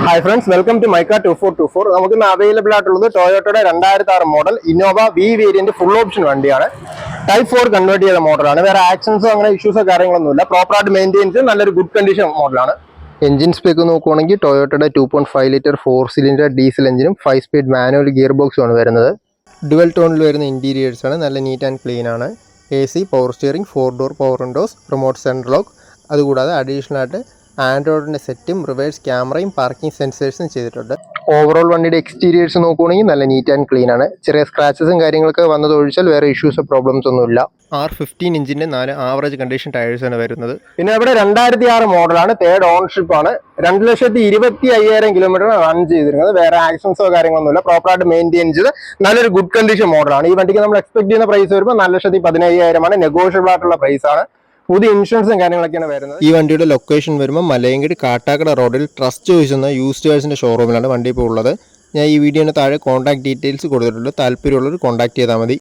Hi friends, welcome to Mica 2424. നമുക്ക് available ആയിട്ടുള്ളത് ടൊയോട്ടയുടെ 2006 model Innova V variant full option വണ്ടിയാണ്. ടൈപ്പ് 4 കൺവേർട്ട് ചെയ്ത മോഡലാണ്. വേറെ ആക്സിഡൻസോ അങ്ങനെ ഇഷ്യൂസോ കാര്യങ്ങളൊന്നുമില്ല. പ്രോപ്പറായിട്ട് മെയിൻറ്റെയിൻ ചെയ്ത് നല്ലൊരു ഗുഡ് കണ്ടീഷൻ മോഡലാണ്. എഞ്ചിൻ സ്പെക്ക് നോക്കുവാണെങ്കിൽ ടൊയോട്ടയുടെ 2.5 ലിറ്റർ 4 സിലിണ്ടർ ഡീസൽ എഞ്ചിനും 5 സ്പീഡ് മാനുവൽ ഗിയർ ബോക്സും ആണ് വരുന്നത്. ഡുവൽ ടോണിൽ വരുന്ന ഇന്റീരിയേഴ്സ് ആണ്, നല്ല നീറ്റ് ആൻഡ് ക്ലീൻ ആണ്. AC, power steering, 4 door power windows, remote central lock, അതുകൂടാതെ അഡീഷണൽ ആയിട്ട് ആൻഡ്രോയിഡിൻ്റെ സെറ്റും റിവേഴ്സ് ക്യാമറയും പാർക്കിംഗ് സെൻസേഴ്സും ചെയ്തിട്ടുണ്ട്. ഓവറോൾ വണ്ടിയുടെ എക്സ്റ്റീരിയേഴ്സ് നോക്കുകയാണെങ്കിൽ നല്ല നീറ്റ് ആൻഡ് ക്ലീൻ ആണ്. ചെറിയ സ്ക്രാച്ചസും കാര്യങ്ങളൊക്കെ വന്നത് ഒഴിച്ചാൽ വേറെ ഇഷ്യൂസോ പ്രോബ്ലംസ് ഒന്നുമില്ല. R15 ഇഞ്ചിൻ്റെ 4 ആവറേജ് കണ്ടീഷൻ ടയേഴ്സാണ് വരുന്നത്. പിന്നെ ഇവിടെ 2006 മോഡലാണ്, തേർഡ് ഓൺഷിപ്പ് ആണ്. 2,25,000 കിലോമീറ്റർ റൺ ചെയ്തിരുന്നത്. വേറെ ആക്സിഡൻസോ കാര്യങ്ങളൊന്നുമില്ല. പ്രോപ്പറായിട്ട് മെയിൻറ്റെയിൻ ചെയ്ത് നല്ലൊരു ഗുഡ് കണ്ടീഷൻ മോഡലാണ്. ഈ വണ്ടിക്ക് നമ്മൾ എക്സ്പെക്ട് ചെയ്യുന്ന പ്രൈസ് വരുമ്പോൾ 4,15,000 ആണ്. നെഗോഷ്യബിൾ ആയിട്ടുള്ള പ്രൈസ് ആണ്. പുതിയ ഇൻഷുറൻസും കാര്യങ്ങളൊക്കെയാണ് വരുന്നത്. ഈ വണ്ടിയുടെ ലൊക്കേഷൻ വരുമ്പോൾ മലയങ്കടി കാട്ടാക്കട റോഡിൽ ട്രസ്റ്റ് ചോയ്സ് എന്ന യൂസ്ഡ് കാഴ്സിൻ്റെ ഷോറൂമിലാണ് വണ്ടി ഇപ്പോൾ ഉള്ളത്. ഞാൻ ഈ വീഡിയോന് താഴെ കോൺടാക്ട് ഡീറ്റെയിൽസ് കൊടുത്തിട്ടുണ്ട്. താല്പര്യമുള്ളവർ കോൺടാക്ട് ചെയ്താൽ മതി.